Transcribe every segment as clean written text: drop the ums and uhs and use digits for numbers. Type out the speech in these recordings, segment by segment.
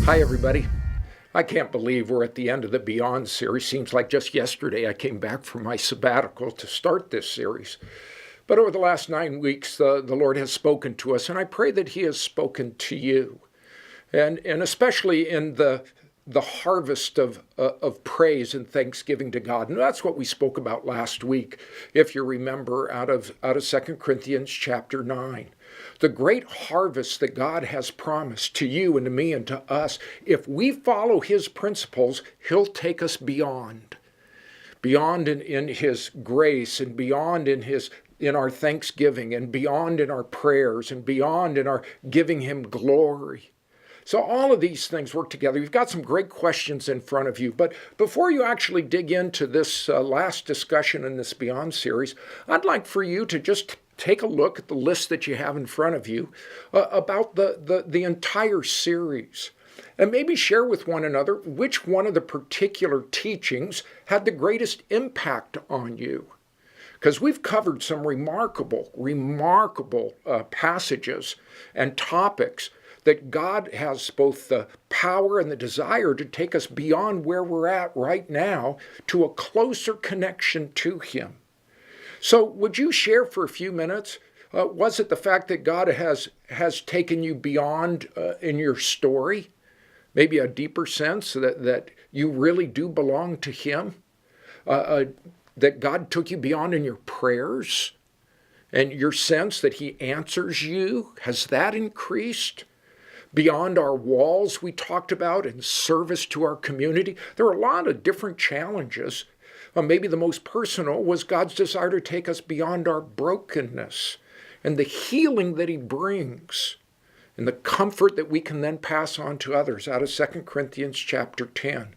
Hi, everybody. I can't believe we're at the end of the Beyond series. Seems like just yesterday I came back from my sabbatical to start this series. But over the last 9 weeks, the Lord has spoken to us, and I pray that He has spoken to you. And especially in the harvest of praise and thanksgiving to God. And that's what we spoke about last week, if you remember, out of 2 Corinthians chapter 9. The great harvest that God has promised to you and to me and to us. If we follow His principles, He'll take us beyond in His grace, and beyond in our thanksgiving, and beyond in our prayers, and beyond in our giving Him glory. So all of these things work together. You've got some great questions in front of you. But before you actually dig into this last discussion in this Beyond series, I'd like for you to just take a look at the list that you have in front of you about the entire series. And maybe share with one another which one of the particular teachings had the greatest impact on you. Because we've covered some remarkable passages and topics that God has both the power and the desire to take us beyond where we're at right now to a closer connection to Him. So would you share for a few minutes, was it the fact that God has taken you beyond in your story? Maybe a deeper sense that you really do belong to Him? That God took you beyond in your prayers? And your sense that He answers you, has that increased? Beyond our walls we talked about in service to our community. There are a lot of different challenges. Maybe the most personal was God's desire to take us beyond our brokenness and the healing that He brings and the comfort that we can then pass on to others out of 2 Corinthians chapter 10.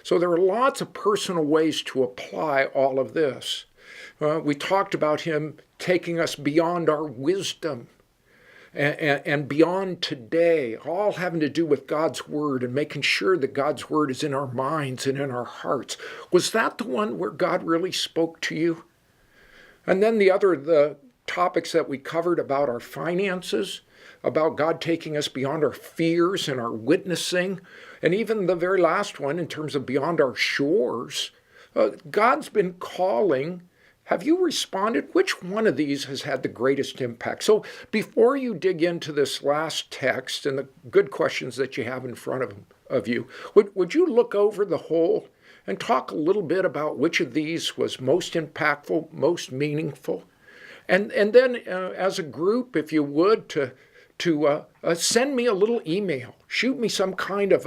So there are lots of personal ways to apply all of this. We talked about Him taking us beyond our wisdom and beyond today, all having to do with God's Word and making sure that God's Word is in our minds and in our hearts. Was that the one where God really spoke to you? And then the topics that we covered about our finances, about God taking us beyond our fears and our witnessing, and even the very last one in terms of beyond our shores. God's been calling. Have you responded? Which one of these has had the greatest impact? So before you dig into this last text and the good questions that you have in front of you, would you look over the whole and talk a little bit about which of these was most impactful, most meaningful? And then as a group, if you would, to send me a little email. Shoot me some kind of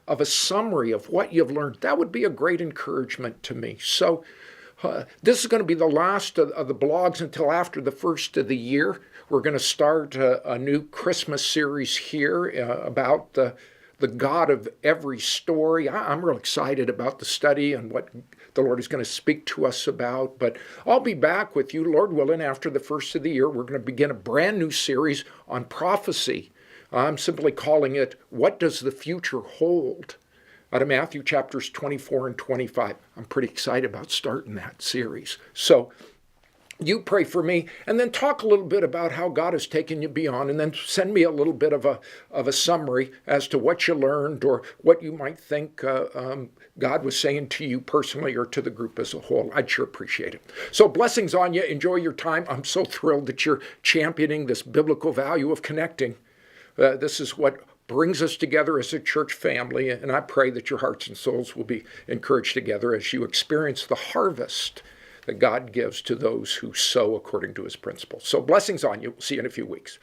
a summary of what you've learned. That would be a great encouragement to me. So this is going to be the last of the blogs until after the first of the year. We're going to start a new Christmas series here about the God of every story. I'm real excited about the study and what the Lord is going to speak to us about. But I'll be back with you, Lord willing, after the first of the year. We're going to begin a brand new series on prophecy. I'm simply calling it, What Does the Future Hold? Out of Matthew chapters 24 and 25. I'm pretty excited about starting that series. So you pray for me, and then talk a little bit about how God has taken you beyond, and then send me a little bit of a summary as to what you learned or what you might think God was saying to you personally or to the group as a whole. I'd sure appreciate it. So blessings on you. Enjoy your time. I'm so thrilled that you're championing this biblical value of connecting. This is what brings us together as a church family, and I pray that your hearts and souls will be encouraged together as you experience the harvest that God gives to those who sow according to His principles. So blessings on you. We'll see you in a few weeks.